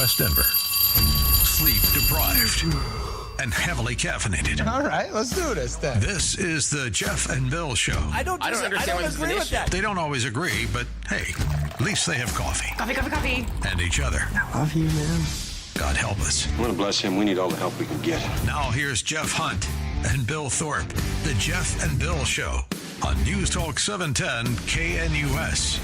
West Denver. Sleep deprived and heavily caffeinated. All right, let's do this then. This is the Jeff and Bill Show. I don't agree with that. They don't always agree, but hey, at least they have coffee. Coffee. And each other. I love you, man. God help us. I want to bless him. We need all the help we can get. Now here's Jeff Hunt and Bill Thorpe. The Jeff and Bill Show on News Talk 710 KNUS.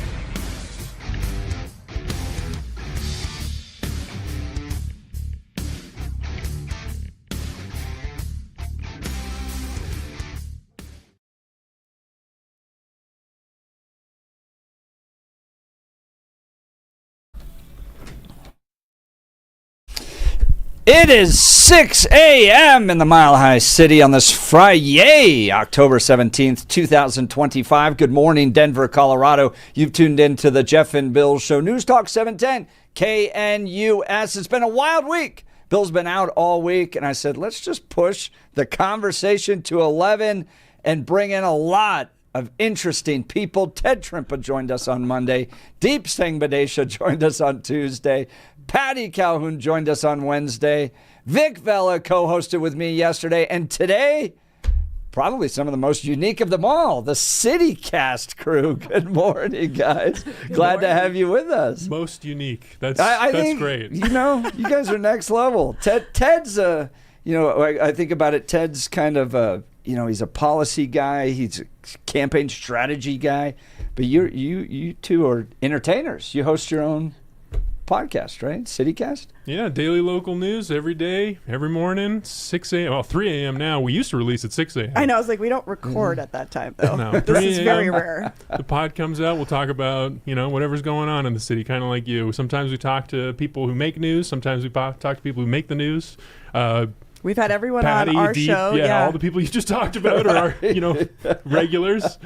It is 6 a.m. in the Mile High City on this Friday, October 17th, 2025. Good morning, Denver, Colorado. You've tuned in to the Jeff and Bill Show, News Talk 710 KNUS. It's been a wild week. Bill's been out all week, and I said, let's just push the conversation to 11 and bring in a lot of interesting people. Ted Trimpa joined us on Monday. Deep Singh Badesha joined us on Tuesday. Patty Calhoun joined us on Wednesday. Vic Vela co-hosted with me yesterday. And today, probably some of the most unique of them all, the CityCast crew. Good morning, guys. Glad to have you with us. Most unique. That's think, great. You know, you guys are next level. Ted's, I think about it, Ted's kind of he's a policy guy. He's a campaign strategy guy. But you two are entertainers. You host your own podcast, right? CityCast? Yeah, daily local news every day, every morning, 6 a.m. Well, 3 a.m. now. We used to release at 6 a.m. I know. I was like, we don't record at that time, though. No, This is very rare. The pod comes out. We'll talk about, whatever's going on in the city, kind of like you. Sometimes we talk to people who make news. Sometimes we talk to people who make the news. We've had everyone Patty, on our Deep, show. Yeah, all the people you just talked about are our, regulars.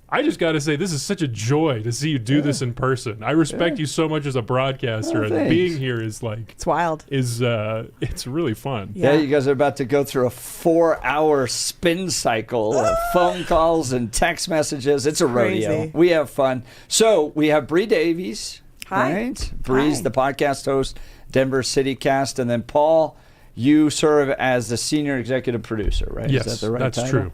I just got to say, this is such a joy to see you do this in person. I respect you so much as a broadcaster, and being here is like... It's wild. It's really fun. Yeah, you guys are about to go through a 4-hour spin cycle of phone calls and text messages. It's a rodeo. We have fun. So we have Bree Davies. Hi. Right? Bree's the podcast host, Denver CityCast, and then Paul, you serve as the senior executive producer, right? Yes, is that the right that's title? true.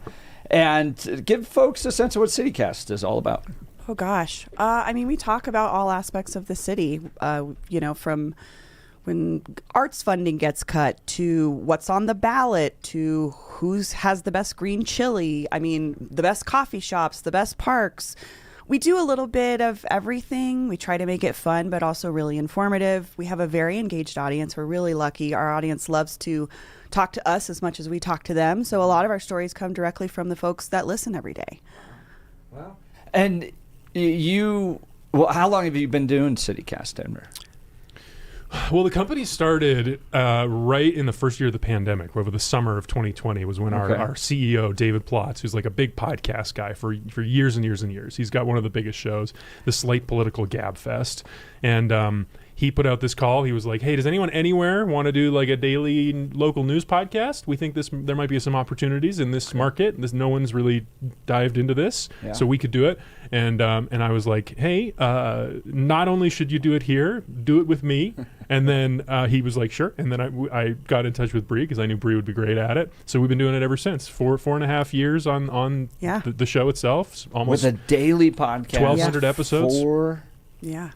And give folks a sense of what CityCast is all about. Oh, gosh. We talk about all aspects of the city, from when arts funding gets cut to what's on the ballot to who has the best green chili. The best coffee shops, the best parks. We do a little bit of everything. We try to make it fun, but also really informative. We have a very engaged audience. We're really lucky. Our audience loves to talk to us as much as we talk to them. So a lot of our stories come directly from the folks that listen every day. Wow. And how long have you been doing CityCast, Denver? Well, the company started right in the first year of the pandemic, over the summer of 2020 was when our CEO, David Plotz, who's like a big podcast guy for years and years and years. He's got one of the biggest shows, the Slate Political Gab Fest. And he put out this call. He was like, hey, does anyone anywhere want to do like a daily local news podcast? We think there might be some opportunities in this market. No one's really dived into this, so we could do it. And I was like, hey, not only should you do it here, do it with me. And then he was like, sure. And then I got in touch with Bree because I knew Bree would be great at it. So we've been doing it ever since. 4.5 years on the show itself. Almost with a daily podcast. 1,200 episodes. 4 Yeah.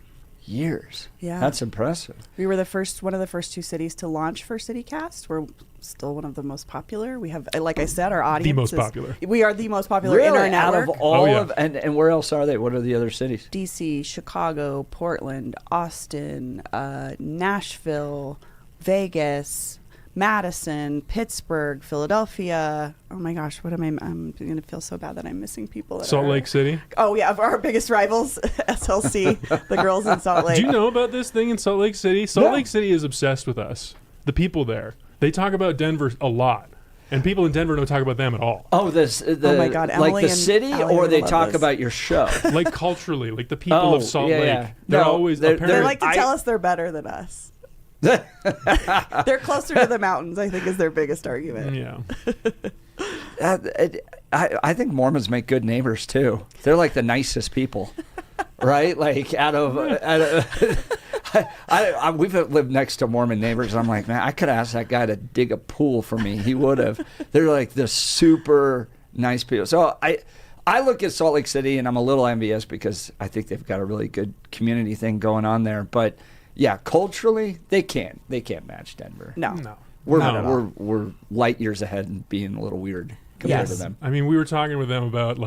years. Yeah. That's impressive. We were one of the first two cities to launch for CityCast. We're still one of the most popular. We have, like I said, our audience The most popular. We are the most popular in our network. Out of all of, and where else are they? What are the other cities? DC, Chicago, Portland, Austin, Nashville, Vegas, Madison, Pittsburgh, Philadelphia. Oh my gosh, I'm going to feel so bad that I'm missing people. Salt Lake City. Oh yeah, our biggest rivals, SLC, the girls in Salt Lake. Do you know about this thing in Salt Lake City? Salt Lake City is obsessed with us. The people there. They talk about Denver a lot. And people in Denver don't talk about them at all. Oh my God, Emily, like the city, or they talk about your show? Like culturally, like the people of Salt Lake. Yeah. They like to tell us they're better than us. They're closer to the mountains, I think, is their biggest argument. Yeah. I think Mormons make good neighbors too. They're like the nicest people, right? Like out of We've lived next to Mormon neighbors, and I'm like, man, I could have asked that guy to dig a pool for me. He would have. They're like the super nice people. So I look at Salt Lake City, and I'm a little envious because I think they've got a really good community thing going on there. But yeah, culturally, they can't match Denver. No. We're light years ahead and being a little weird compared to them. I mean, we were talking with them about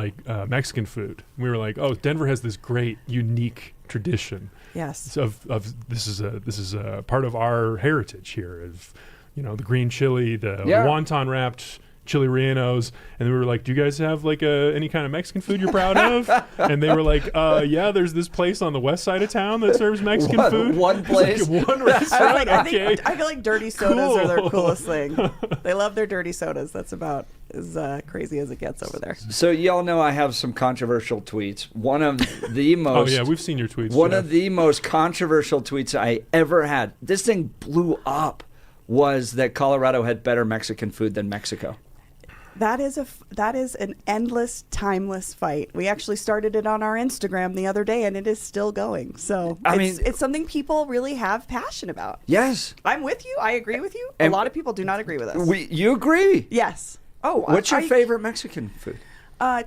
Mexican food. We were like, oh, Denver has this great, unique tradition. Yes. Of this is a part of our heritage here of, the green chili, the wonton wrapped chili rellenos, and we were like, do you guys have any kind of Mexican food you're proud of? And they were like, yeah, there's this place on the west side of town that serves Mexican food. One place? One restaurant? I feel like dirty sodas are their coolest thing. They love their dirty sodas. That's about as crazy as it gets over there. So y'all know I have some controversial tweets. One of the most... Oh, yeah, we've seen your tweets. One of the most controversial tweets I ever had, this thing blew up, was that Colorado had better Mexican food than Mexico. That is an endless, timeless fight. We actually started it on our Instagram the other day, and it is still going. So it's something people really have passion about. Yes, I'm with you. I agree with you. And a lot of people do not agree with us. You agree? Yes. Oh, what's your favorite Mexican food?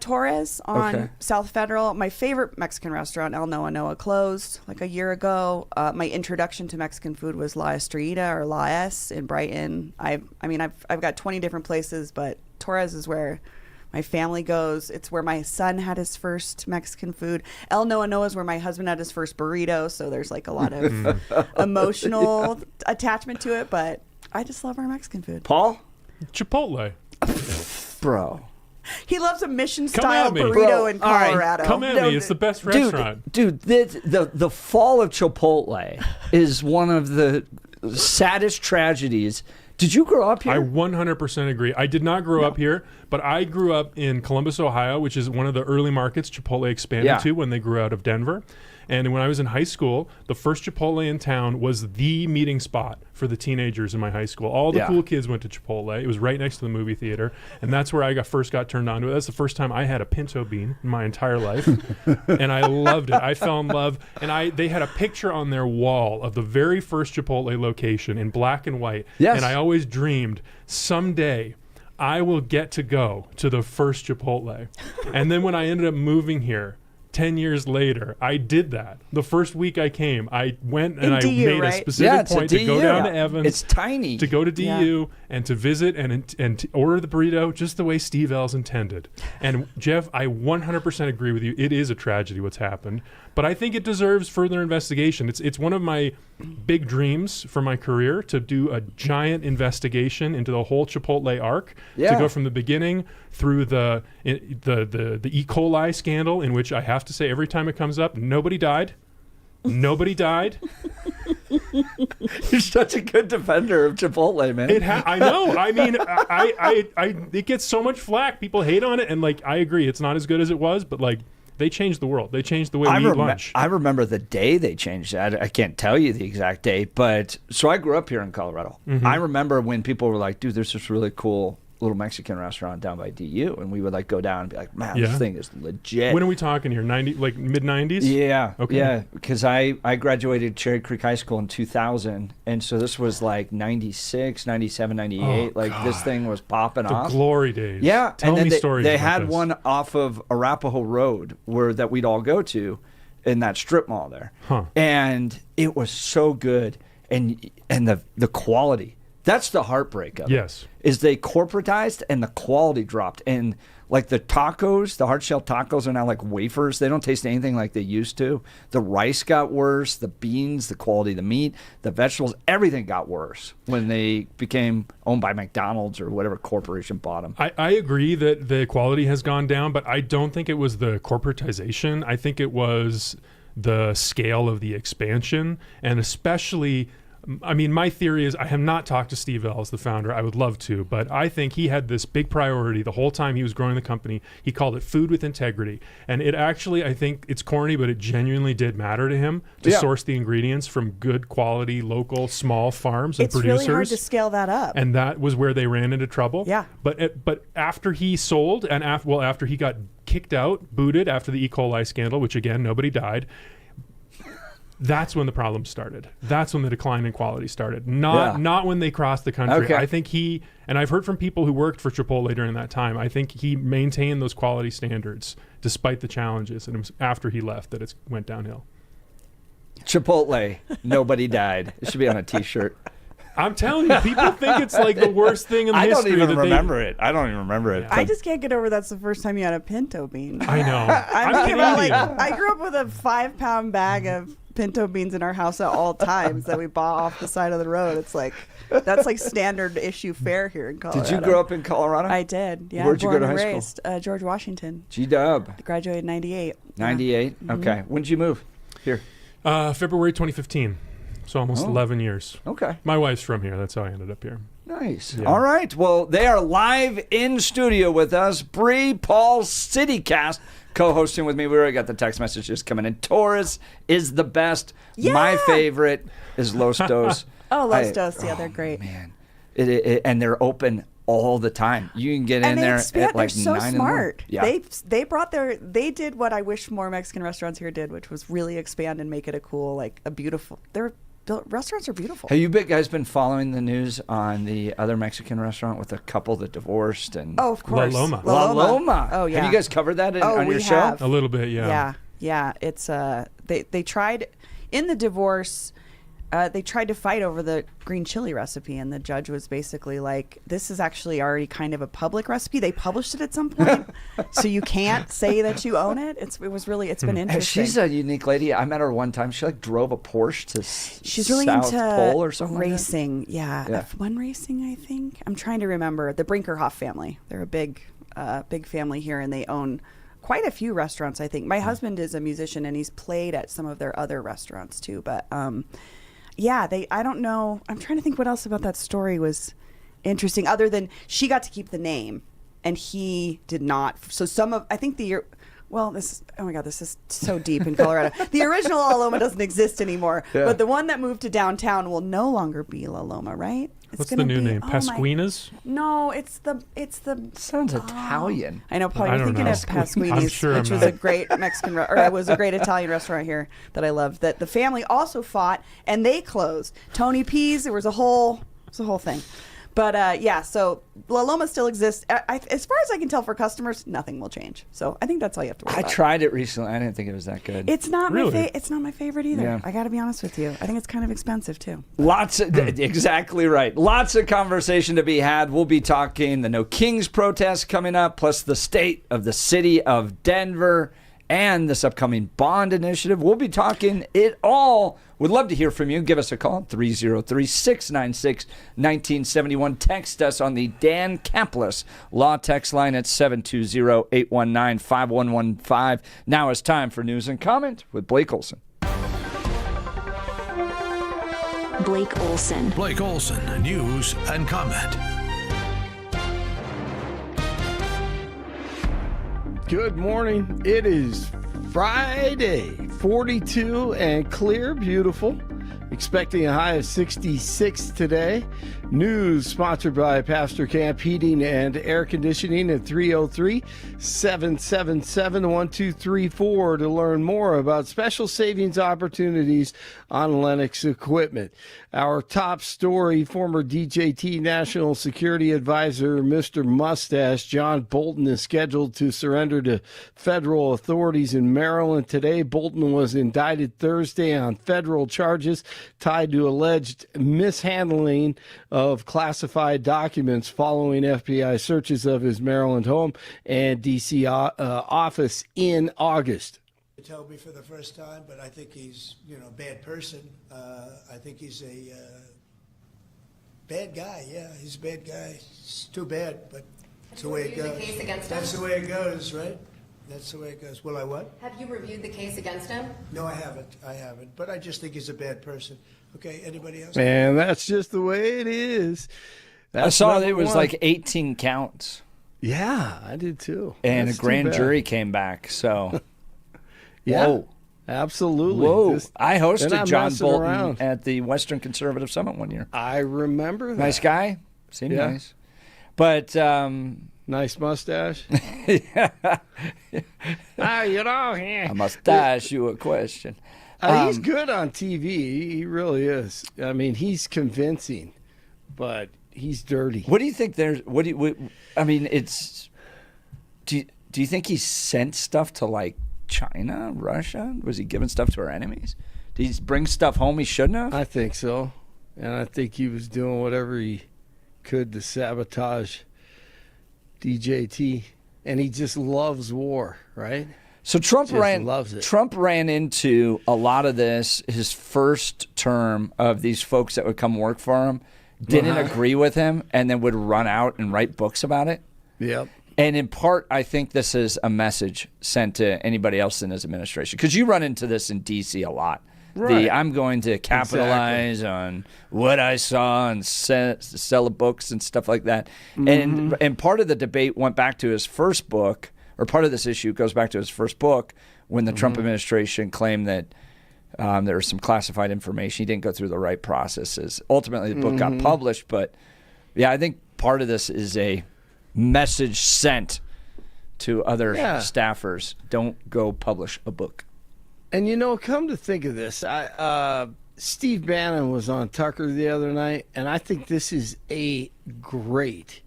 Torres on South Federal. My favorite Mexican restaurant, El Noa Noa, closed like a year ago. My introduction to Mexican food was La Estrella or La Es in Brighton. I've got 20 different places, but Torres is where my family goes. It's where my son had his first Mexican food. El Noa Noa is where my husband had his first burrito. So there's like a lot of emotional attachment to it, but I just love our Mexican food. Paul? Chipotle. Bro. He loves a Mission-style burrito in Colorado. Come at me. It's the best restaurant. Dude, the fall of Chipotle is one of the saddest tragedies. Did you grow up here? I 100% agree. I did not grow up here, but I grew up in Columbus, Ohio, which is one of the early markets Chipotle expanded to when they grew out of Denver. And when I was in high school, the first Chipotle in town was the meeting spot for the teenagers in my high school. All the cool kids went to Chipotle. It was right next to the movie theater. And that's where I first got turned on to it. That's the first time I had a pinto bean in my entire life. And I loved it. I fell in love. And they had a picture on their wall of the very first Chipotle location in black and white. Yes. And I always dreamed, someday I will get to go to the first Chipotle. And then when I ended up moving here, 10 years later, I did that. The first week I came, I went and I made a specific point to go down to Evans. It's tiny. To go to DU and to visit and to order the burrito just the way Steve Ells intended. And Jeff, I 100% agree with you. It is a tragedy what's happened. But I think it deserves further investigation. It's one of my big dreams for my career to do a giant investigation into the whole Chipotle arc. To go from the beginning through the E. coli scandal, in which I have to say every time it comes up, nobody died. Nobody died. You're such a good defender of Chipotle, man. I know. I mean, I it gets so much flack. People hate on it, and I agree, it's not as good as it was, but they changed the world. They changed the way we eat lunch. I remember the day they changed that. I can't tell you the exact date, but so I grew up here in Colorado. Mm-hmm. I remember when people were like, dude, there's this really cool little Mexican restaurant down by DU, and we would go down and be like, man, this thing is legit. When are we talking here? Mid 90s? Yeah. Okay. Yeah, because I graduated Cherry Creek High School in 2000, and so this was 96, 97, 98. This thing was popping off. The glory days. Yeah. Tell me stories. They had one off of Arapahoe Road that we'd all go to in that strip mall there. Huh. And it was so good, and the quality. That's the heartbreak of it. Is they corporatized and the quality dropped. And the tacos, the hard shell tacos are now like wafers. They don't taste anything like they used to. The rice got worse, the beans, the quality of the meat, the vegetables, everything got worse when they became owned by McDonald's or whatever corporation bought them. I agree that the quality has gone down, but I don't think it was the corporatization. I think it was the scale of the expansion, and especially... I mean, my theory is I have not talked to Steve Ells, the founder. I would love to, but I think he had this big priority the whole time he was growing the company. He called it food with integrity. And it actually, I think it's corny, but it genuinely did matter to him to source the ingredients from good quality, local, small farms and producers. It's really hard to scale that up. And that was where they ran into trouble. Yeah. But after he sold and after he got kicked out, booted after the E. coli scandal, which again, nobody died, That's when the problem started. That's when the decline in quality started. Not when they crossed the country. Okay. I think and I've heard from people who worked for Chipotle during that time, I think he maintained those quality standards despite the challenges. And it was after he left that it went downhill. Chipotle, nobody died. It should be on a T-shirt. I'm telling you, people think it's like the worst thing in I history. don't even remember it. I don't even remember it. I just can't get over that's the first time you had a pinto bean. I know. I'm thinking about I grew up with a 5-pound bag of pinto beans in our house at all times that we bought off the side of the road. It's like that's like standard issue fare here in Colorado. Did you grow up in Colorado? I did. Yeah. Where'd you go to Born and high raised, George Washington. G-Dub. Graduated in 98. 98. Yeah. Okay. When did you move here? February 2015. So almost 11 years. Okay. My wife's from here. That's how I ended up here. Nice. Yeah. All right. Well, they are live in studio with us. Bree, Paul, CityCast, co-hosting with me. We already got the text messages coming in. Taurus is the best. Yeah. My favorite is Los Dos. Oh, Los Dos. Yeah, they're great. Man. And they're open all the time. You can get in there at like 9 in the morning. They're so smart. Yeah. They did what I wish more Mexican restaurants here did, which was really expand and make it a cool, like a beautiful. Restaurants are beautiful. Have you guys been following the news on the other Mexican restaurant with a couple that divorced? And Oh, of course. La Loma. La Loma. Oh, yeah. Have you guys covered that on your show? have. A little bit, yeah. Yeah. It's they tried in the divorce. They tried to fight over the green chili recipe, and the judge was basically like, "This is actually already kind of a public recipe. They published it at some point, so you can't say that you own it." It's been interesting. She's a unique lady. I met her one time. She drove a Porsche to She's really South into Pole or something racing. Like that. Yeah, F1 racing. I think I'm trying to remember the Brinkerhoff family. They're a big family here, and they own quite a few restaurants. I think my husband is a musician, and he's played at some of their other restaurants too. But yeah, I don't know. I'm trying to think what else about that story was interesting, other than she got to keep the name and he did not. So this is so deep in Colorado. The original La Loma doesn't exist anymore, but the one that moved to downtown will no longer be La Loma, right? What's the new name? Pasquina's? No, it's the. Sounds Italian. I know, Paul. I You're don't thinking know. of Pasquini's, I'm sure which I'm was not. a great Mexican, or it was a great Italian restaurant here that I loved. That the family also fought, and they closed. Tony P's. It was a whole thing. But so La Loma still exists. As far as I can tell, for customers, nothing will change. So I think that's all you have to worry about. I tried it recently. I didn't think it was that good. It's not Really? it's not my favorite either. Yeah. I got to be honest with you. I think it's kind of expensive too. Exactly right. Lots of conversation to be had. We'll be talking the No Kings protest coming up, plus the state of the city of Denver and this upcoming bond initiative. We'll be talking it all. We'd love to hear from you. Give us a call, 303-696-1971. Text us on the Dan Camplis Law Text line at 720-819-5115. Now it's time for News and Comment with Blake Olson. Blake Olson. Blake Olson, News and Comment. Good morning. It is Friday, 42 and clear, beautiful. Expecting a high of 66 today. News sponsored by Pastor Camp Heating and Air Conditioning at 303-777-1234 to learn more about special savings opportunities on Lennox equipment. Our top story, former DJT National Security Advisor Mr. Mustache John Bolton is scheduled to surrender to federal authorities in Maryland today. Bolton was indicted Thursday on federal charges tied to alleged mishandling of classified documents following FBI searches of his Maryland home and D.C. office in August. Tell me for the first time, but I think he's, a bad person. I think he's a bad guy. Yeah, he's a bad guy. It's too bad, but that's the way it goes. The case against That's him? the way it goes, right? That's the way it goes. Will I what? Have you reviewed the case against him? No, I haven't. But I just think he's a bad person. Okay, anybody else? And that's just the way it is. I saw number it was one. like 18 counts. Yeah, I did too. And That's a grand too bad. jury came back, so... Yeah, Whoa. absolutely. Whoa. I they're hosted not John messing Bolton around. at the Western Conservative Summit one year. I remember that. Nice guy. Seemed Yeah. nice. But... Nice mustache. I must ask you a question. He's good on TV. He really is. I mean, he's convincing, but he's dirty. What do you think there's I mean, it's do you think he sent stuff to like China, Russia? Was he giving stuff to our enemies? Did he bring stuff home he shouldn't have? I think so. And I think he was doing whatever he could to sabotage DJT. And he just loves war, right? So Trump loves it. Trump ran into a lot of this his first term of these folks that would come work for him, didn't agree with him, and then would run out and write books about it. Yep. And in part, I think this is a message sent to anybody else in his administration. Because you run into this in D.C. a lot. Right. I'm going to capitalize on what I saw and sell books and stuff like that. Mm-hmm. And part of the debate went back to his first book, or part of this issue goes back to his first book when the Trump administration claimed that there was some classified information. He didn't go through the right processes. Ultimately, the book got published. But, yeah, I think part of this is a message sent to other staffers. Don't go publish a book. And, come to think of this, Steve Bannon was on Tucker the other night, and I think this is a great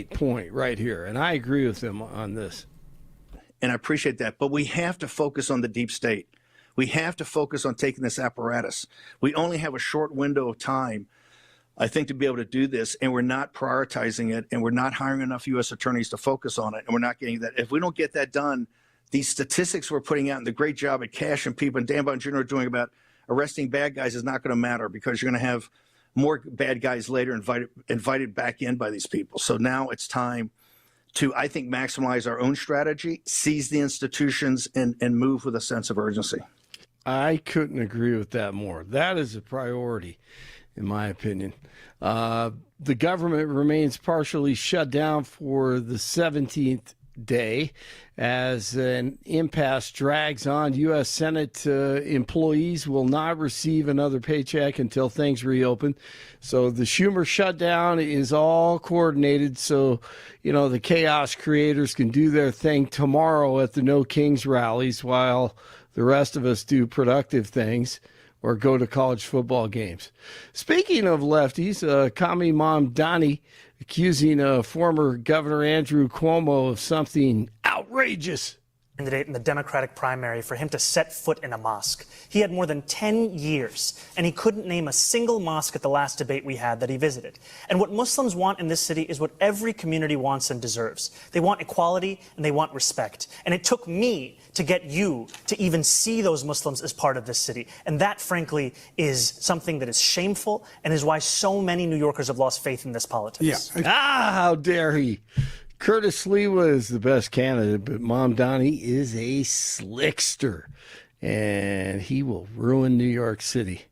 point right here. And I agree with him on this. And I appreciate that. But we have to focus on the deep state. We have to focus on taking this apparatus. We only have a short window of time, I think, to be able to do this, and we're not prioritizing it, and we're not hiring enough U.S. attorneys to focus on it, and we're not getting that. If we don't get that done, these statistics we're putting out and the great job at Cash and people and Dan Bond Jr. are doing about arresting bad guys is not going to matter, because you're going to have more bad guys later invited back in by these people. So now it's time to, I think, maximize our own strategy, seize the institutions, and move with a sense of urgency. I couldn't agree with that more. That is a priority, in my opinion. The government remains partially shut down for the 17th day as an impasse drags on. U.S. Senate employees will not receive another paycheck until things reopen. So the Schumer shutdown is all coordinated so, the chaos creators can do their thing tomorrow at the No Kings rallies while the rest of us do productive things or go to college football games. Speaking of lefties, commie mom Donnie accusing former Governor Andrew Cuomo of something outrageous. Candidate in the Democratic primary for him to set foot in a mosque. He had more than 10 years, and he couldn't name a single mosque at the last debate we had that he visited. And what Muslims want in this city is what every community wants and deserves. They want equality and they want respect. And it took me to get you to even see those Muslims as part of this city. And that, frankly, is something that is shameful and is why so many New Yorkers have lost faith in this politics. Yeah. How dare he? Curtis Sliwa is the best candidate, but Mom Donnie is a slickster, and he will ruin New York City.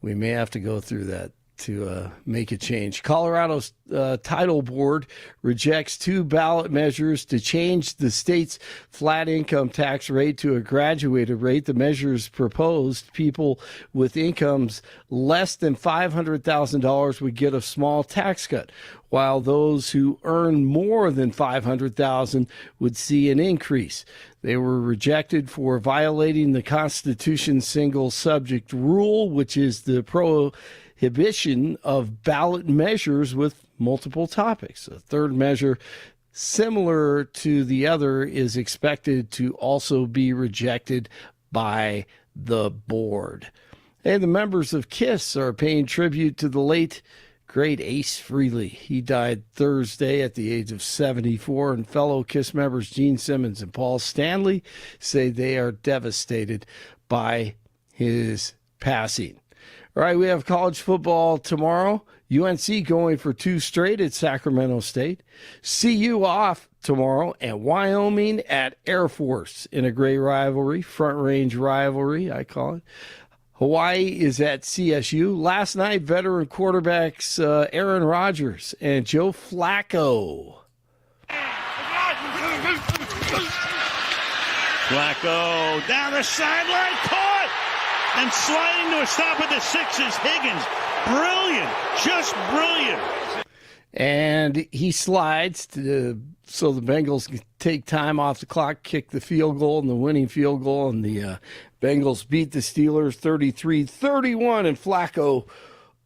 We may have to go through that to make a change. Colorado's title board rejects 2 ballot measures to change the state's flat income tax rate to a graduated rate. The measures proposed people with incomes less than $500,000 would get a small tax cut, while those who earn more than $500,000 would see an increase. They were rejected for violating the Constitution's single subject rule, which is the prohibition of ballot measures with multiple topics. A third measure, similar to the other, is expected to also be rejected by the board. And the members of KISS are paying tribute to the late great Ace Frehley. He died Thursday at the age of 74, and fellow KISS members Gene Simmons and Paul Stanley say they are devastated by his passing. All right, we have college football tomorrow. UNC going for 2 straight at Sacramento State. CU off tomorrow, and Wyoming at Air Force in a great rivalry, front range rivalry, I call it. Hawaii is at CSU. Last night, veteran quarterbacks Aaron Rodgers and Joe Flacco. Flacco down the sideline, caught, and sliding to a stop at the 6 is Higgins. Brilliant, just brilliant. and he slides so the Bengals can take time off the clock, kick the field goal, and the winning field goal, and the Bengals beat the Steelers 33-31, and Flacco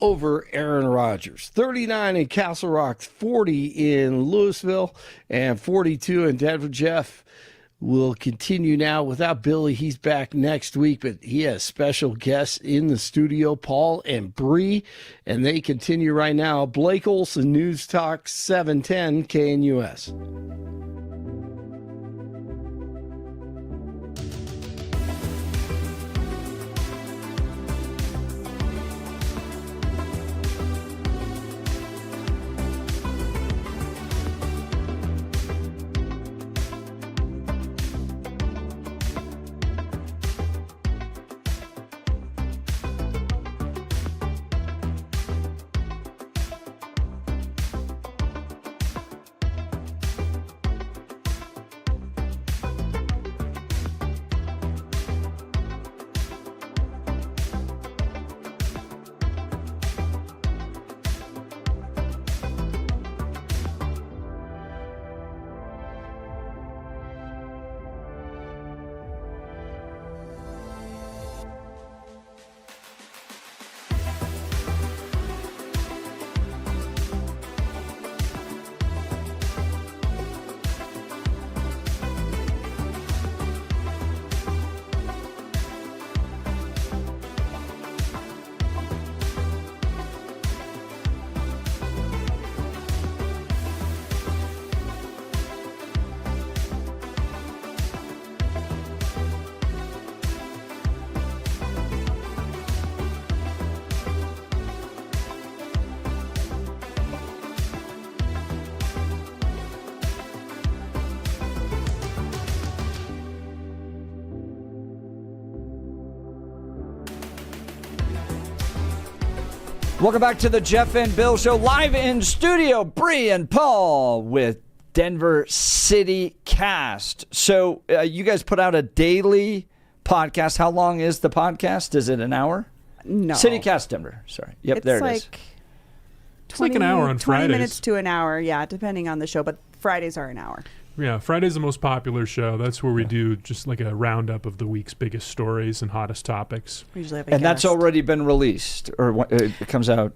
over Aaron Rodgers. 39 in Castle Rock, 40 in Louisville, and 42 in Denver. Jeff will continue now without Billy. He's back next week, but he has special guests in the studio, Paul and Bree, and they continue right now. Blake Olson, News Talk 710 KNUS. Welcome back to the Jeff and Bill Show, live in studio. Bree and Paul with Denver City Cast. So you guys put out a daily podcast. How long is the podcast? Is it an hour? No. City Cast Denver. Sorry. Yep, it's there it like is. 20, It's like an hour on 20 Fridays. minutes to an hour, yeah, depending on the show. But Fridays are an hour. Yeah, Friday's the most popular show. That's where we do just like a roundup of the week's biggest stories and hottest topics. We usually have a And that's guest. already been released, or it comes out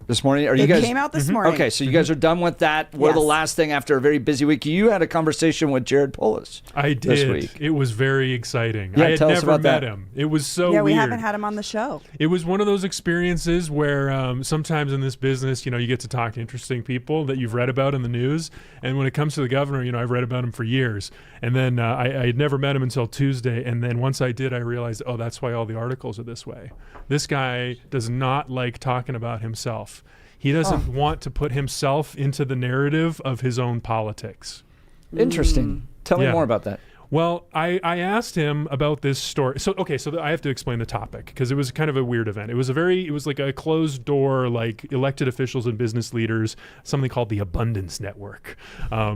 this morning? Are you It guys came out this morning. Okay, so you guys are done with that. We're the Yes. last thing after a very busy week. You had a conversation with Jared Polis. I this did. week. It was very exciting. Yeah, I had tell us never about met that. him. It was so Yeah, we weird. haven't had him on the show. It was one of those experiences where sometimes in this business, you get to talk to interesting people that you've read about in the news. And when it comes to the governor, I've read about him for years. And then I had never met him until Tuesday. And then once I did, I realized, oh, that's why all the articles are this way. This guy does not like talking about himself. He doesn't want to put himself into the narrative of his own politics. Interesting. Tell me Yeah. more about that. Well, I asked him about this story. So I have to explain the topic because it was kind of a weird event. It was like a closed door, like elected officials and business leaders, something called the Abundance Network,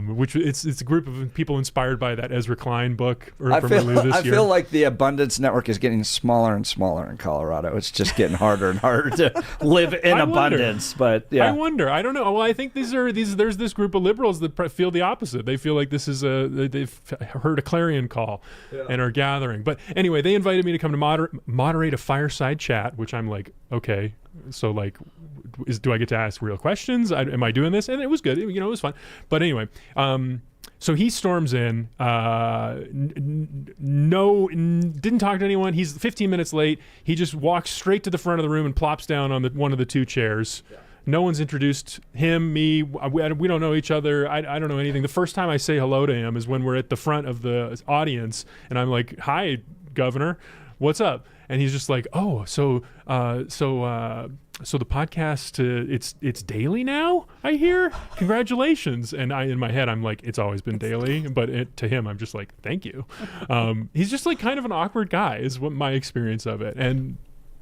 which it's a group of people inspired by that Ezra Klein book from earlier this year. I feel like the Abundance Network is getting smaller and smaller in Colorado. It's just getting harder and harder to live in abundance. But yeah, I wonder. I don't know. Well, I think there's this group of liberals that feel the opposite. They feel like this is they've heard a clarion call and are gathering. But anyway, they invited me to come to moderate a fireside chat, which I'm like, okay, so like, do I get to ask real questions? Am I doing this? And it was good. It was fun. But anyway, so he storms in, didn't talk to anyone. He's 15 minutes late. He just walks straight to the front of the room and plops down on one of the two chairs. Yeah. No one's introduced him, me. We don't know each other. I don't know anything. The first time I say hello to him is when we're at the front of the audience, and I'm like, "Hi, Governor, what's up?" And he's just like, "Oh, so the podcast, it's daily now. I hear. Congratulations!" And in my head, I'm like, "It's always been daily," but to him, I'm just like, "Thank you." He's just like kind of an awkward guy, is what my experience of it, and.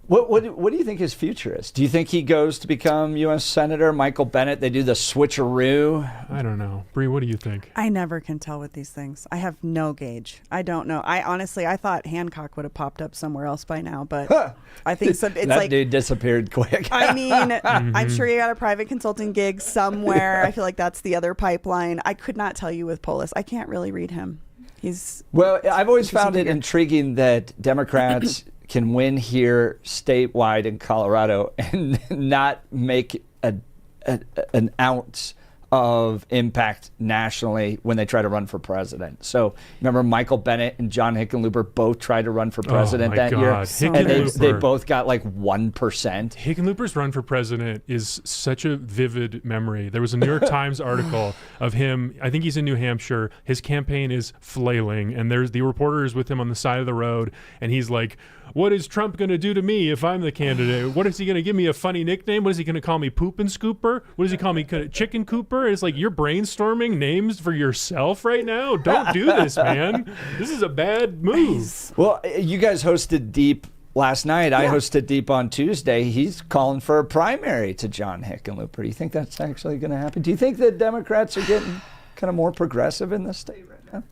What do you think his future is? Do you think he goes to become U.S. Senator? Michael Bennett, they do the switcheroo? I don't know. Bree, what do you think? I never can tell with these things. I have no gauge. I don't know. I thought Hancock would have popped up somewhere else by now, but I think it's that like dude disappeared quick. I mean, I'm sure he got a private consulting gig somewhere. I feel like that's the other pipeline. I could not tell you with Polis. I can't really read him. Well, I've always found it intriguing that Democrats can win here statewide in Colorado and not make an ounce of impact nationally when they try to run for president. So remember Michael Bennett and John Hickenlooper both tried to run for president that year, and they both got like 1%. Hickenlooper's run for president is such a vivid memory. There was a New York Times article of him. I think he's in New Hampshire. His campaign is flailing, and there's the reporters with him on the side of the road, and he's like, what is Trump going to do to me if I'm the candidate? What is he going to give me a funny nickname? What is he going to call me, Poop and Scooper? What does he call me, Chicken Cooper? It's like, you're brainstorming names for yourself right now? Don't do this, man. This is a bad move. Well, you guys hosted Deep last night. I hosted Deep on Tuesday. He's calling for a primary to John Hickenlooper. Do you think that's actually going to happen? Do you think the Democrats are getting kind of more progressive in the state right now?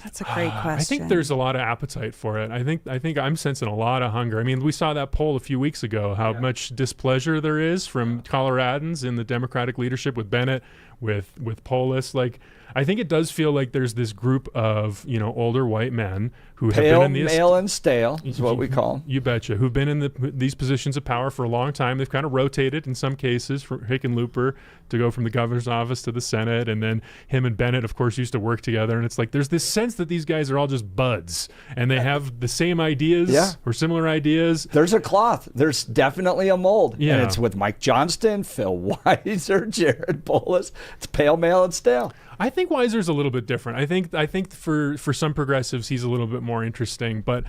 That's a great question. I think there's a lot of appetite for it. I think I'm sensing a lot of hunger. I mean, we saw that poll a few weeks ago, how much displeasure there is from Coloradans in the Democratic leadership with Bennett, with Polis. Like, I think it does feel like there's this group of, older white men who have been in these... male, and stale is what we call them. You betcha. Who've been in these positions of power for a long time. They've kind of rotated in some cases for Hickenlooper to go from the governor's office to the Senate. And then him and Bennett, of course, used to work together. And it's like there's this sense that these guys are all just buds. And they have the same ideas or similar ideas. There's a cloth. There's definitely a mold. Yeah. And it's with Mike Johnston, Phil Weiser, Jared Polis. It's pale, male, and stale. I think Weiser's a little bit different. I think for some progressives he's a little bit more interesting, but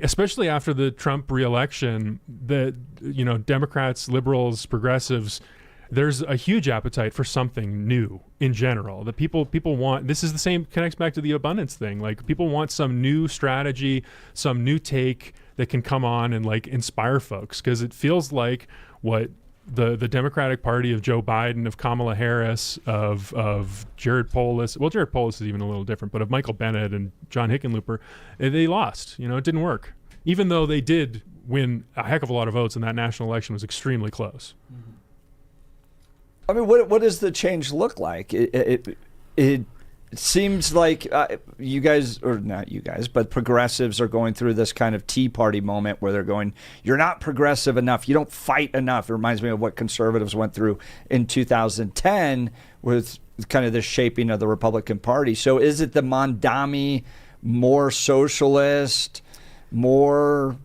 especially after the Trump reelection, Democrats, liberals, progressives, there's a huge appetite for something new in general. That people want. This is the same, connects back to the abundance thing. Like, people want some new strategy, some new take that can come on and like inspire folks, because it feels like what the Democratic Party of Joe Biden, of Kamala Harris, of Jared Polis. Well, Jared Polis is even a little different, but of Michael Bennett and John Hickenlooper, they lost. It didn't work. Even though they did win a heck of a lot of votes, and that national election was extremely close. I mean, what does the change look like? It seems like you guys, or not you guys, but progressives are going through this kind of Tea Party moment where they're going, you're not progressive enough. You don't fight enough. It reminds me of what conservatives went through in 2010 with kind of the shaping of the Republican Party. So is it the Mondami, more socialist, more...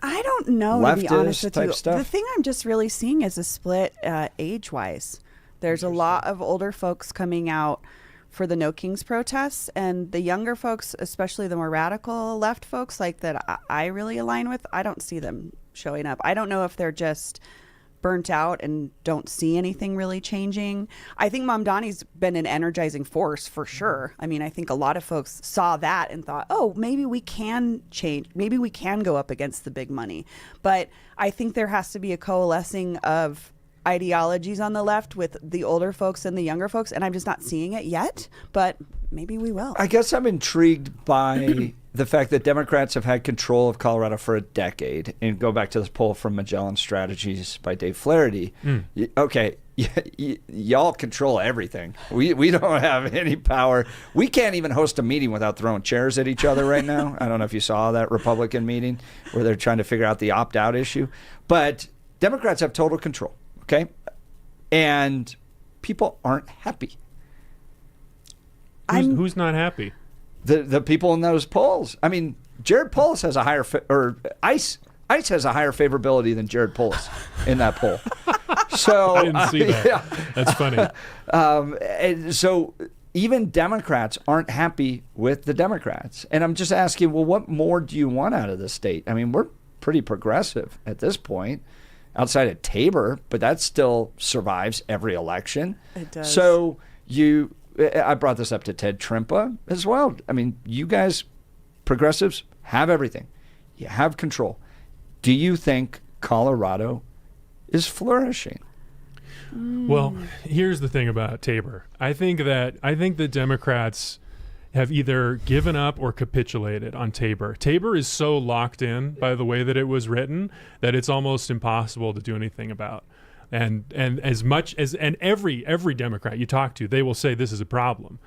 I don't know, to be honest with you. Stuff? The thing I'm just really seeing is a split age-wise. There's a lot of older folks coming out for the No Kings protests, and the younger folks, especially the more radical left folks like that I really align with, I don't see them showing up. I don't know if they're just burnt out and don't see anything really changing. I think Mamdani's been an energizing force for sure. I mean, I think a lot of folks saw that and thought, oh, maybe we can change. Maybe we can go up against the big money. But I think there has to be a coalescing of ideologies on the left with the older folks and the younger folks, and I'm just not seeing it yet, but maybe we will. I guess I'm intrigued by the fact that Democrats have had control of Colorado for a decade, and go back to this poll from Magellan Strategies by Dave Flaherty. Okay, y'all control everything. We don't have any power. We can't even host a meeting without throwing chairs at each other right now. I don't know if you saw that Republican meeting where they're trying to figure out the opt-out issue, but Democrats have total control. Okay, and people aren't happy. Who's not happy? The people in those polls. I mean, Jared Polis has a higher ICE has a higher favorability than Jared Polis in that poll. So I didn't see that. Yeah. That's funny. And so even Democrats aren't happy with the Democrats, and I'm just asking, well, what more do you want out of the state? I mean, we're pretty progressive at this point. Outside of Tabor, but that still survives every election. It does. So I brought this up to Ted Trimpa as well. I mean, you guys, progressives, have everything. You have control. do you think Colorado is flourishing? Well, here's the thing about Tabor. I think the Democrats have either given up or capitulated on Tabor. Tabor is so locked in by the way that it was written that it's almost impossible to do anything about. And as much as every Democrat you talk to, they will say this is a problem.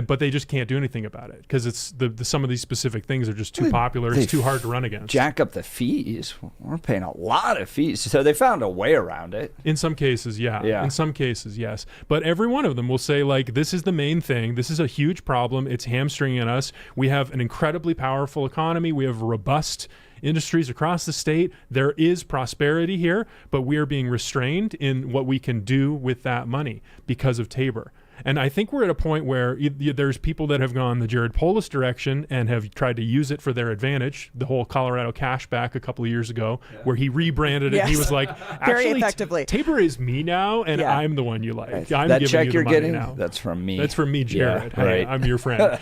But they just can't do anything about it because it's some of these specific things are just too popular. It's too hard to run against. Jack up the fees. We're paying a lot of fees. So they found a way around it. In some cases, yeah. In some cases, yes. But every one of them will say, like, this is the main thing. This is a huge problem. It's hamstringing us. We have an incredibly powerful economy. We have robust industries across the state. There is prosperity here, but we are being restrained in what we can do with that money because of Tabor. And I think we're at a point where there's people that have gone the Jared Polis direction and have tried to use it for their advantage. The whole Colorado cashback a couple of years ago, where he rebranded it. Yes. He was like, very actually, effectively. Tabor is me now, and I'm the one you like. I'm that giving check you the you're money getting, now. that's from me. That's from me, Jared. Yeah, right. Hey, I'm your friend.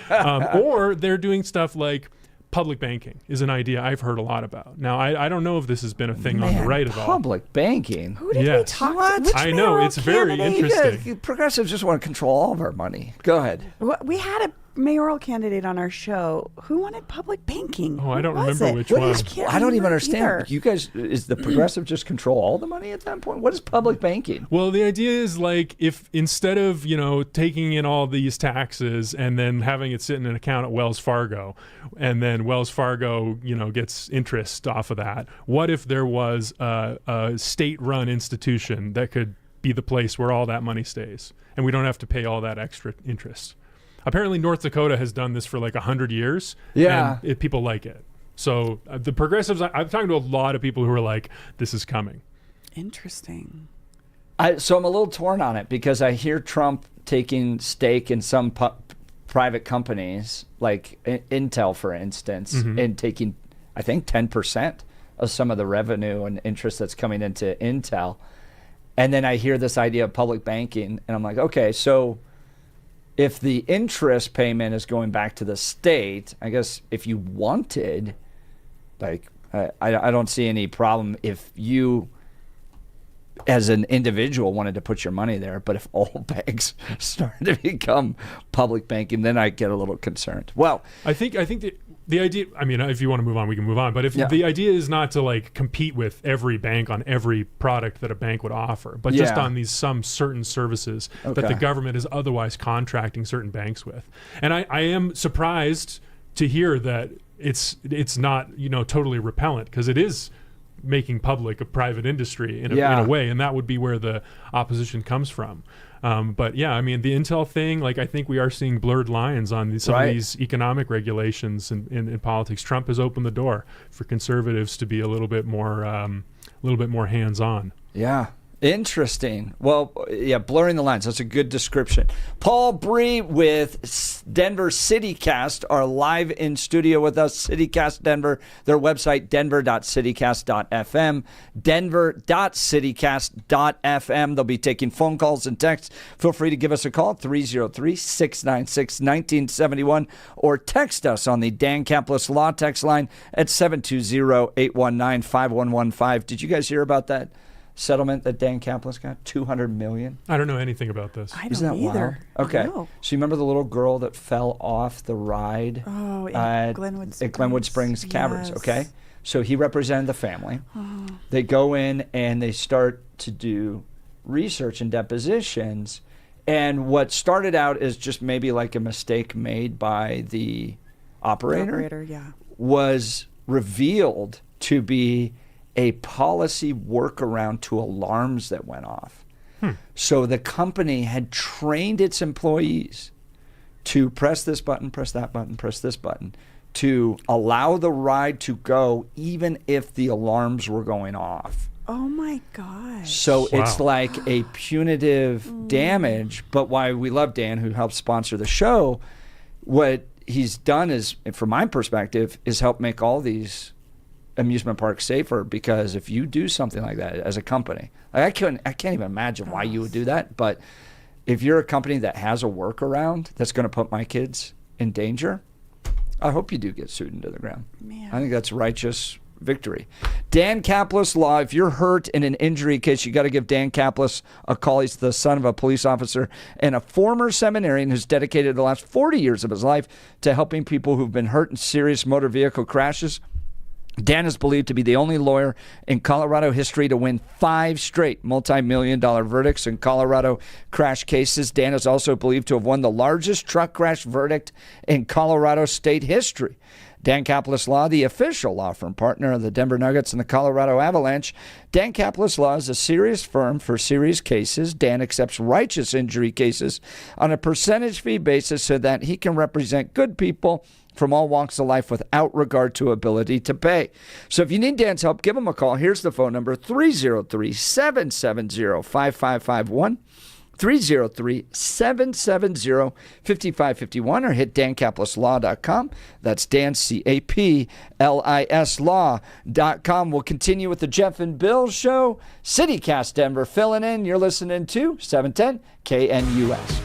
Or they're doing stuff like public banking is an idea I've heard a lot about. Now, I don't know if this has been a thing on the right at all. Public banking? Who did we talk to? I know, it's very interesting. Yeah, progressives just want to control all of our money. Go ahead. We had a mayoral candidate on our show who wanted public banking. Oh, I don't Who was remember it? which one. I don't even understand. Either. You guys, is the progressive just control all the money at that point? What is public banking? Well, the idea is like if instead of, taking in all these taxes and then having it sit in an account at Wells Fargo and then Wells Fargo, gets interest off of that, what if there was a state-run institution that could be the place where all that money stays and we don't have to pay all that extra interest? Apparently, North Dakota has done this for like 100 years. Yeah. And people like it. So the progressives, I'm talking to a lot of people who are like, this is coming. Interesting. So I'm a little torn on it because I hear Trump taking stake in some private companies, like Intel, for instance, and taking, I think, 10% of some of the revenue and interest that's coming into Intel. And then I hear this idea of public banking, and I'm like, okay, so if the interest payment is going back to the state, I guess if you wanted, I don't see any problem if you, as an individual, wanted to put your money there. But if all banks started to become public banking, then I get a little concerned. Well, I think the idea, if you want to move on, we can move on. But if the idea is not to compete with every bank on every product that a bank would offer, but just on some certain services that the government is otherwise contracting certain banks with. And I am surprised to hear that it's not totally repellent, because it is making public a private industry in a way, and that would be where the opposition comes from. But the Intel thing, I think we are seeing blurred lines on some of these economic regulations in politics. Trump has opened the door for conservatives to be a little bit more hands-on. Yeah. Interesting. Well, blurring the lines. That's a good description. Paul Bree with Denver CityCast are live in studio with us. CityCast Denver, their website, denver.citycast.fm, denver.citycast.fm. They'll be taking phone calls and texts. Feel free to give us a call, 303-696-1971, or text us on the Dan Caplis Law text line at 720-819-5115. Did you guys hear about that settlement that Dan Caplis got? $200 million. I don't know anything about this. I don't either. Wild? Okay. No. So you remember the little girl that fell off the ride at Glenwood Springs Caverns? Okay. So he represented the family. Oh. They go in and they start to do research and depositions. And what started out as just maybe like a mistake made by the operator, was revealed to be a policy workaround to alarms that went off. So the company had trained its employees to press this button, press that button, press this button, to allow the ride to go even if the alarms were going off. Oh my gosh. So it's like a punitive damage. But why we love Dan, who helps sponsor the show, what he's done is, from my perspective, is help make all these amusement parks safer, because if you do something like that as a company, I can't even imagine why you would do that, but if you're a company that has a workaround that's going to put my kids in danger, I hope you do get sued into the ground. Man. I think that's righteous victory. Dan Kaplis Law. If you're hurt in an injury case, you got to give Dan Kaplis a call. He's the son of a police officer and a former seminarian who's dedicated the last 40 years of his life to helping people who've been hurt in serious motor vehicle crashes. Dan is believed to be the only lawyer in Colorado history to win 5 straight multi-million-dollar verdicts in Colorado crash cases. Dan is also believed to have won the largest truck crash verdict in Colorado state history. Dan Kaplis Law, the official law firm partner of the Denver Nuggets and the Colorado Avalanche. Dan Kaplis Law is a serious firm for serious cases. Dan accepts righteous injury cases on a percentage fee basis so that he can represent good people from all walks of life without regard to ability to pay. So if you need Dan's help, give him a call. Here's the phone number, 303-770-5551. 303-770-5551 or hit dankaplislaw.com. That's Dan, C-A-P-L-I-S law.com. We'll continue with the Jeff and Bill Show. CityCast Denver filling in. You're listening to 710 KNUS.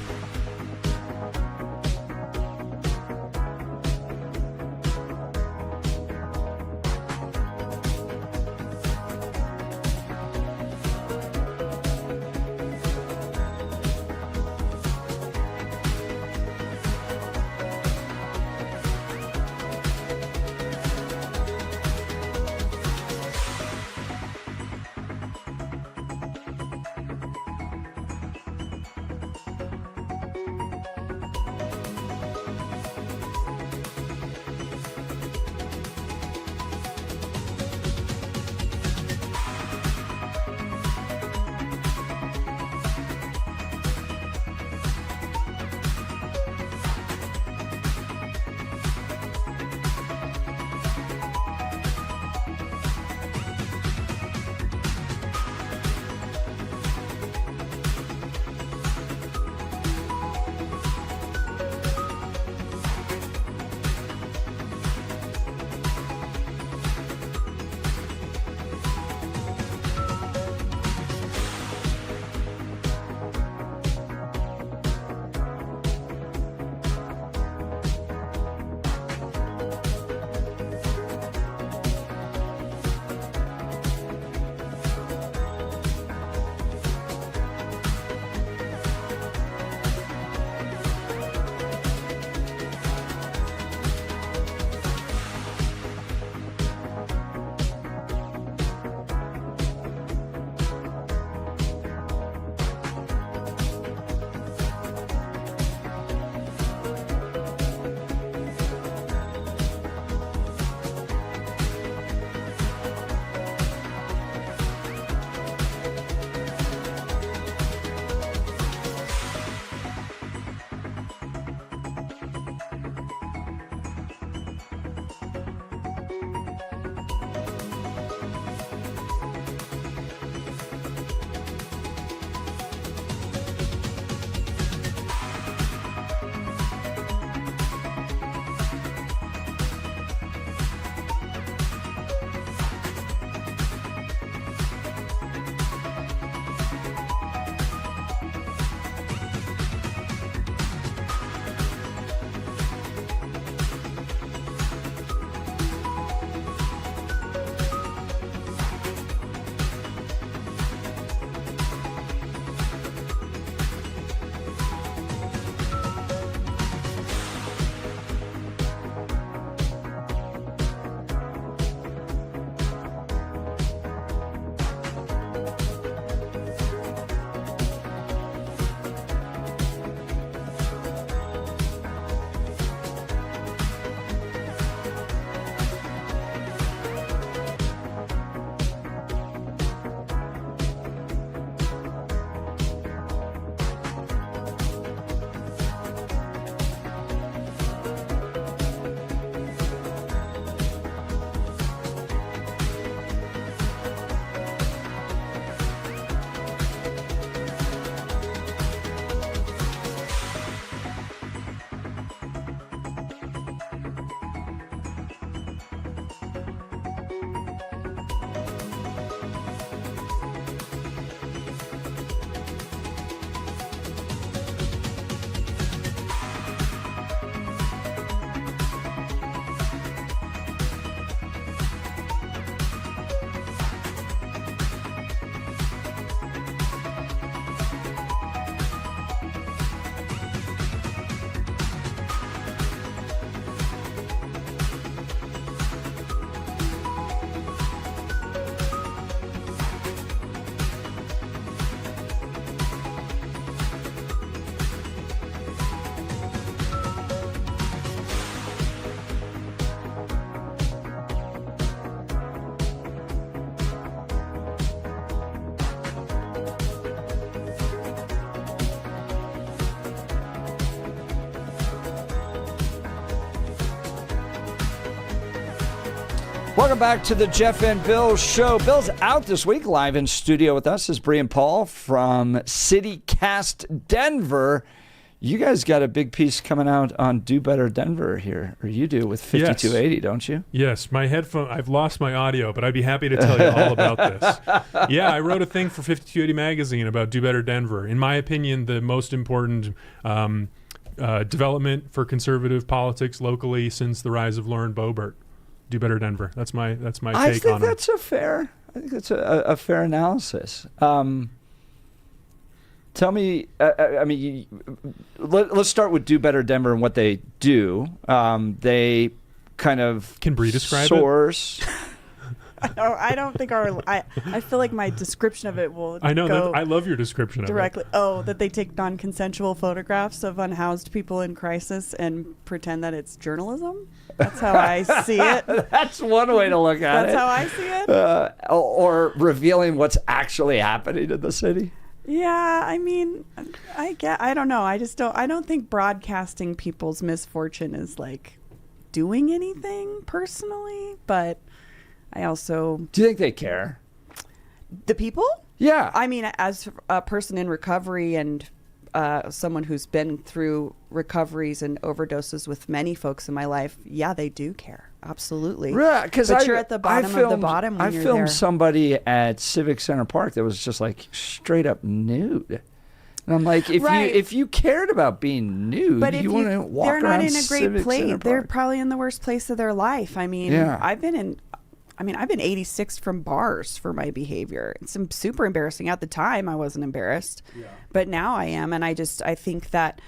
Welcome back to the Jeff and Bill Show. Bill's out this week. Live in studio with us is Bree and Paul from CityCast Denver. You guys got a big piece coming out on Do Better Denver here, or you do with 5280, don't you? Yes, my headphone. I've lost my audio, but I'd be happy to tell you all about this. Yeah, I wrote a thing for 5280 magazine about Do Better Denver. In my opinion, the most important development for conservative politics locally since the rise of Lauren Boebert. Do Better Denver. That's my take on it. I think that's a fair analysis. Tell me, let's start with Do Better Denver and what they do. They kind of can Bree describe source. I don't think I feel like my description of it will. I know go that. I love your description directly. of it. Oh, that they take non-consensual photographs of unhoused people in crisis and pretend that it's journalism. That's how I see it. That's one way to look at it. That's how I see it. Or revealing what's actually happening in the city. Yeah, I mean, I don't know. I don't think broadcasting people's misfortune is like doing anything personally, but I also... Do you think they care? The people? Yeah. I mean, as a person in recovery and someone who's been through recoveries and overdoses with many folks in my life, yeah, they do care. Absolutely. Yeah, but you're at the bottom of the bottom when you're there. I filmed somebody at Civic Center Park that was just like straight up nude. And I'm like, if you cared about being nude, but you want to walk around. They're not in a great Civic place. Center They're Park. probably in the worst place of their life. I mean, Yeah. I've been 86 from bars for my behavior. It's super embarrassing. At the time, I wasn't embarrassed, but now I am. And I think that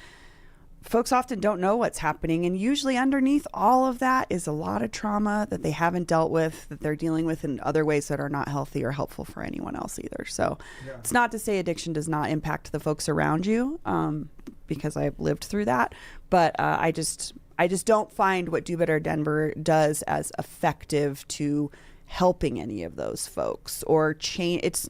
folks often don't know what's happening. And usually underneath all of that is a lot of trauma that they haven't dealt with, that they're dealing with in other ways that are not healthy or helpful for anyone else either. So it's not to say addiction does not impact the folks around you, because I've lived through that. But I just don't find what Do Better Denver does as effective to helping any of those folks or change. It's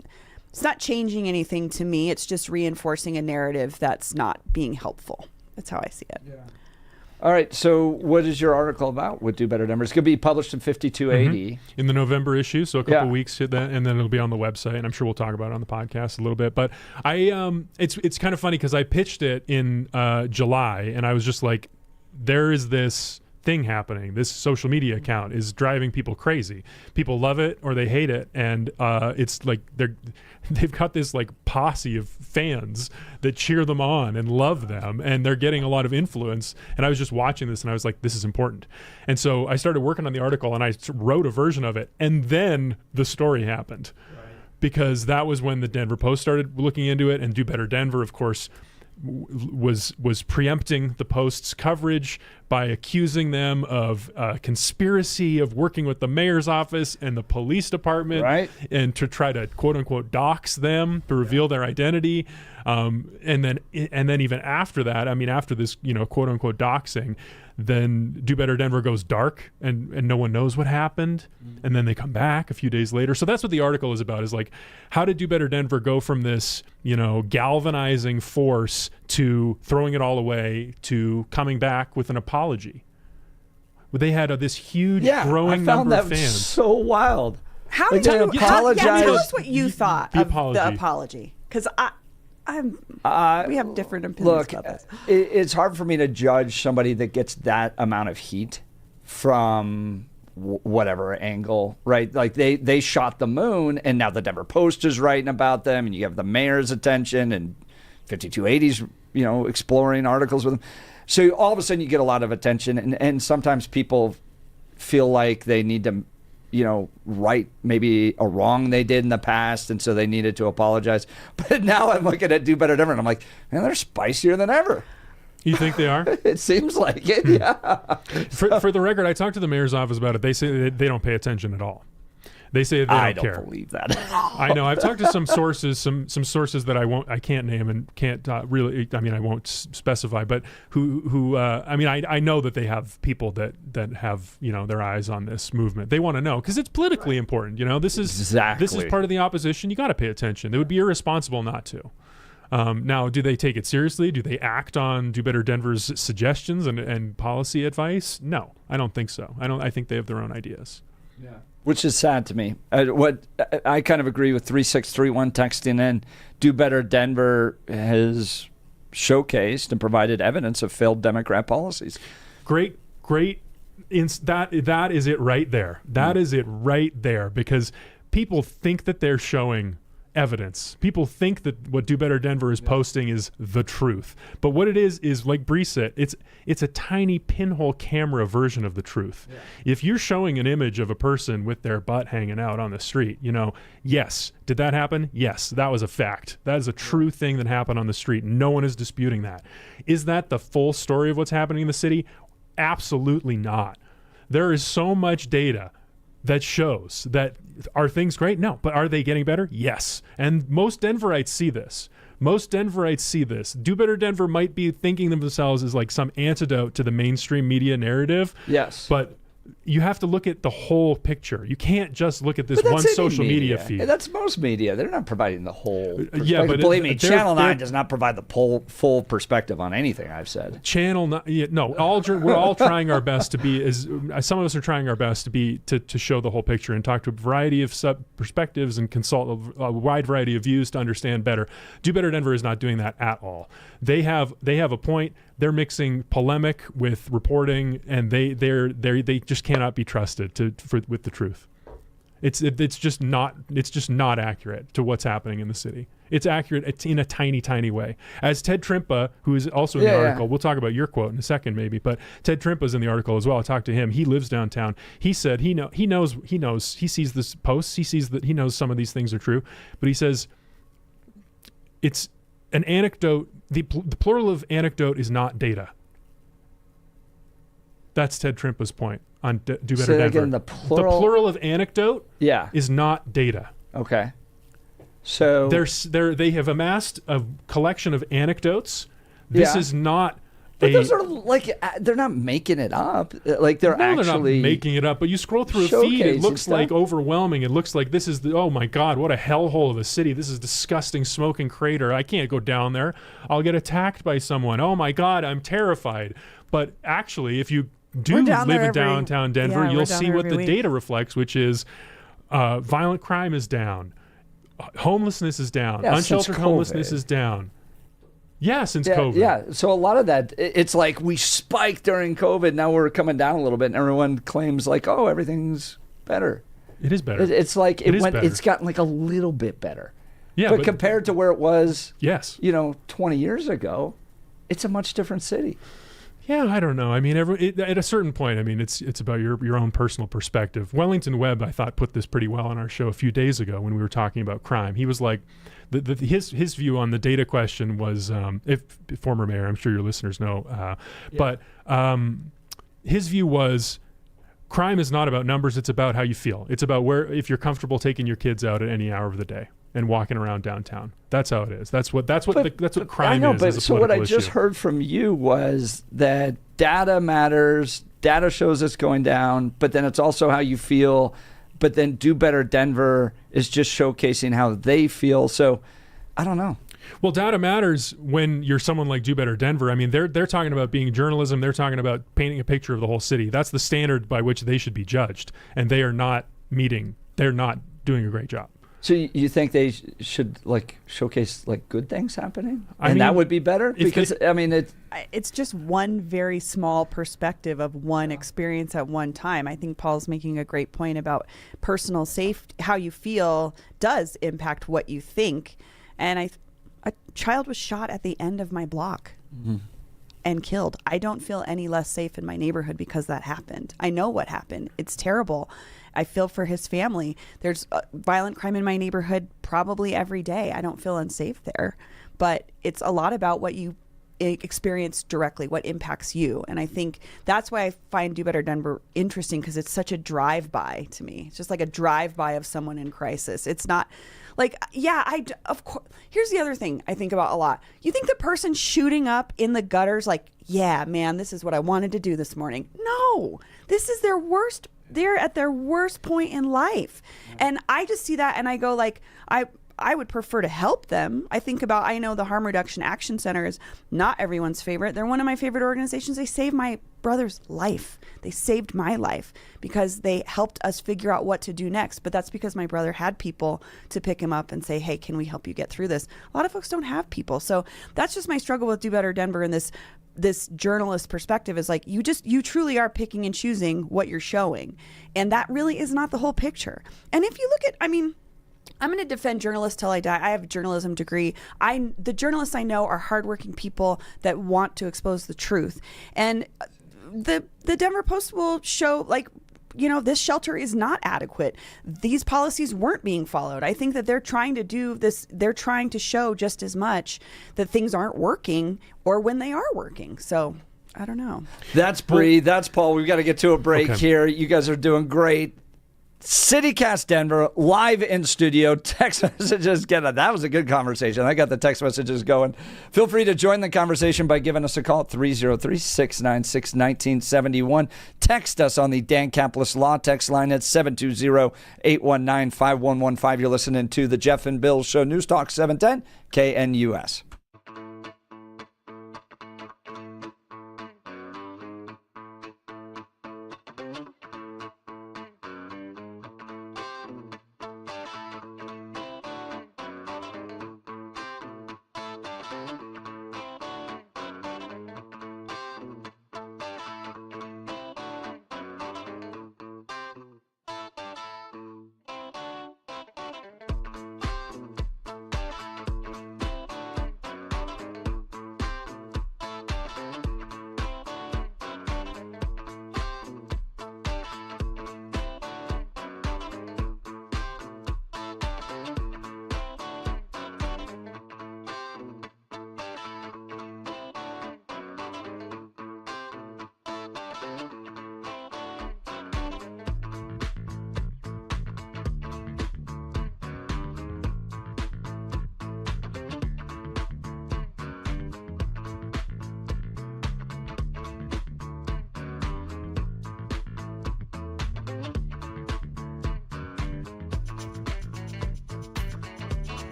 not changing anything to me. It's just reinforcing a narrative that's not being helpful. That's how I see it. Yeah. All right. So what is your article about with Do Better Denver? It's going to be published in 5280. In the November issue, so a couple weeks, and then it'll be on the website, and I'm sure we'll talk about it on the podcast a little bit. But it's kind of funny because I pitched it in July, and I was just like, there is this thing happening. This social media account is driving people crazy. People love it or they hate it, and it's like they've got this like posse of fans that cheer them on and love them, and they're getting a lot of influence. And I was just watching this and I was like, this is important. And so I started working on the article and I wrote a version of it, and then the story happened. Because that was when the Denver Post started looking into it, and Do Better Denver, of course, was preempting the Post's coverage by accusing them of conspiracy of working with the mayor's office and the police department, and to try to quote unquote dox them, to reveal their identity, and then even after that, I mean, after this, quote unquote doxing, then Do Better Denver goes dark and no one knows what happened. And then they come back a few days later. So that's what the article is about, is like, how did Do Better Denver go from this, galvanizing force to throwing it all away to coming back with an apology? They had this huge growing number of fans. So wild. How did you apologize? Tell us what you thought of the apology. Because we have different opinions about this. It's hard for me to judge somebody that gets that amount of heat from whatever angle, right? Like they shot the moon, and now the Denver Post is writing about them, and you have the mayor's attention, and 5280's, exploring articles with them. So all of a sudden you get a lot of attention, and sometimes people feel like they need to right maybe a wrong they did in the past, and so they needed to apologize. But now I'm looking at Do Better Denver, and I'm like, man, they're spicier than ever. You think they are? It seems like it, yeah. For the record, I talked to the mayor's office about it. They say they don't pay attention at all. They say they don't care. I don't believe that. I know. I've talked to some sources, some sources that I can't name and can't really. I mean, I won't specify, but who I know that they have people that have their eyes on this movement. They want to know because it's politically important. This is part of the opposition. You got to pay attention. It would be irresponsible not to. Now, do they take it seriously? Do they act on Do Better Denver's suggestions and policy advice? No, I don't think so. I think they have their own ideas. Which is sad to me. I kind of agree with 3631 texting in. Do Better Denver has showcased and provided evidence of failed Democrat policies. Great. That is it right there. That is it right there, because people think that they're showing evidence. People think that what Do Better Denver is posting is the truth. But what it is like Bree said, it's a tiny pinhole camera version of the truth. Yeah. If you're showing an image of a person with their butt hanging out on the street, yes. Did that happen? Yes, that was a fact. That is a true thing that happened on the street. No one is disputing that. Is that the full story of what's happening in the city? Absolutely not. There is so much data that shows that are things great? No. But are they getting better? Yes. And most Denverites see this. Do Better Denver might be thinking of themselves as like some antidote to the mainstream media narrative. Yes. But you have to look at the whole picture. You can't just look at this one social media feed. That's most media. They're not providing the whole perspective. Yeah, but believe me, Channel 9 does not provide the full perspective on anything I've said. Channel 9, we're all trying our best to be, some of us are trying our best to be, to show the whole picture and talk to a variety of perspectives and consult a wide variety of views to understand better. Do Better Denver is not doing that at all. They have a point. They're mixing polemic with reporting, and they just cannot be trusted with the truth. It's just not accurate to what's happening in the city. It's accurate. It's in a tiny way. As Ted Trimpa, who is also in the article, we'll talk about your quote in a second maybe, but Ted Trimpa's in the article as well. I talked to him. He lives downtown. He said he knows. He sees this posts. He sees that he knows some of these things are true, but he says it's an anecdote. The plural of anecdote is not data. That's Ted Trimpa's point on Do Better Say Denver. Again, the plural of anecdote is not data. Okay. So they have amassed a collection of anecdotes. This is not. But those are they're not making it up. Like they're not actually making it up. But you scroll through a feed, it looks like overwhelming. It looks like this is oh my God, what a hellhole of a city. This is a disgusting smoking crater. I can't go down there. I'll get attacked by someone. Oh my God, I'm terrified. But actually, if you do live in downtown Denver, you'll see what the data reflects, which is violent crime is down, homelessness is down, unsheltered homelessness is down. Yeah, since COVID. Yeah, so a lot of that, it's like we spiked during COVID. Now we're coming down a little bit, and everyone claims like, oh, everything's better. It is better. It's like it's gotten like a little bit better. Yeah, but compared to where it was, 20 years ago, it's a much different city. Yeah, I don't know. I mean, at a certain point, I mean, it's about your own personal perspective. Wellington Webb, I thought, put this pretty well on our show a few days ago when we were talking about crime. He was like, his view on the data question was, if former mayor, I'm sure your listeners know, but his view was, crime is not about numbers. It's about how you feel. It's about if you're comfortable taking your kids out at any hour of the day and walking around downtown. That's how it is. That's what crime I know, is. But as a so what I just issue. heard from you was that data matters. Data shows it's going down, but then it's also how you feel. But then Do Better Denver is just showcasing how they feel. So I don't know. Well, data matters when you're someone like Do Better Denver. I mean, they're talking about being journalism. They're talking about painting a picture of the whole city. That's the standard by which they should be judged, and they are not meeting. They're not doing a great job. So you think they should showcase good things happening, and that would be better? Because it's just one very small perspective of one experience at one time. I think Paul's making a great point about personal safety. How you feel does impact what you think. And a child was shot at the end of my block and killed. I don't feel any less safe in my neighborhood because that happened. I know what happened. It's terrible. I feel for his family. There's violent crime in my neighborhood probably every day. I don't feel unsafe there. But it's a lot about what you experience directly, what impacts you. And I think that's why I find Do Better Denver interesting, because it's such a drive-by to me. It's just like a drive-by of someone in crisis. It's not like, of course. Here's the other thing I think about a lot. You think the person shooting up in the gutters, like, yeah, man, this is what I wanted to do this morning. No, this is their worst. They're at their worst point in life. And I just see that and I go like, I would prefer to help them. I know the Harm Reduction Action Center is not everyone's favorite. They're one of my favorite organizations. They saved my brother's life. They saved my life because they helped us figure out what to do next. But that's because my brother had people to pick him up and say, hey, can we help you get through this? A lot of folks don't have people. So that's just my struggle with Do Better Denver and this journalist perspective is like, you truly are picking and choosing what you're showing. And that really is not the whole picture. And if you look at, I'm going to defend journalists till I die. I have a journalism degree. The journalists I know are hardworking people that want to expose the truth. And the Denver Post will show, this shelter is not adequate. These policies weren't being followed. I think that they're trying to do this. They're trying to show just as much that things aren't working or when they are working. So I don't know. That's Bree. That's Paul. We've got to get to a break here. You guys are doing great. CityCast Denver, live in studio. Text messages, that was a good conversation. I got the text messages going. Feel free to join the conversation by giving us a call at 303-696-1971. Text us on the Dan Caplis Law text line at 720-819-5115. You're listening to the Jeff and Bill Show, News Talk 710 KNUS.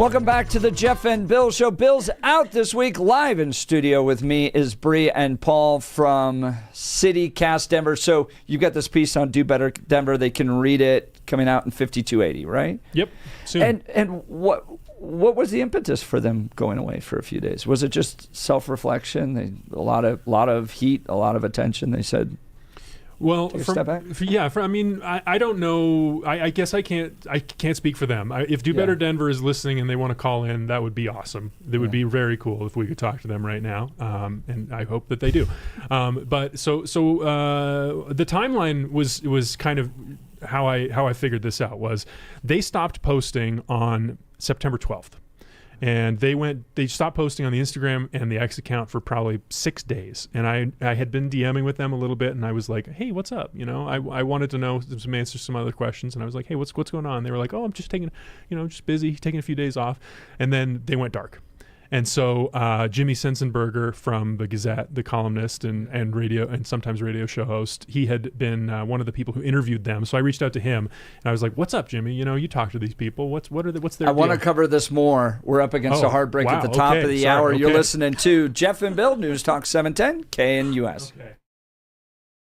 Welcome back to the Jeff and Bill Show. Bill's out this week. Live in studio with me is Bree and Paul from CityCast Denver. So you've got this piece on Do Better Denver. They can read it coming out in 5280, right? Yep. Soon. And what was the impetus for them going away for a few days? Was it just self-reflection? A lot of heat, a lot of attention. They said. Well, step back? I mean, I don't know. I guess I can't speak for them. If Do Better Denver is listening and they want to call in, that would be awesome. It would be very cool if we could talk to them right now, and I hope that they do. But so the timeline was kind of how I figured this out. Was they stopped posting on September 12th. And they stopped posting on the Instagram and the X account for probably 6 days. And I had been DMing with them a little bit, and I was like, hey, what's up? You know, I wanted to know some answers to some other questions. And I was like, hey, what's going on? They were like, oh, I'm just just busy, taking a few days off. And then they went dark. And so Jimmy Sensenberger from the Gazette, the columnist and radio and sometimes radio show host, he had been one of the people who interviewed them. So I reached out to him and I was like, "What's up, Jimmy? You know, you talk to these people. What's their I want to cover this more. We're up against a hard break at the top of the hour. You're listening to Jeff and Bill, News Talk 710 KNUS. Okay.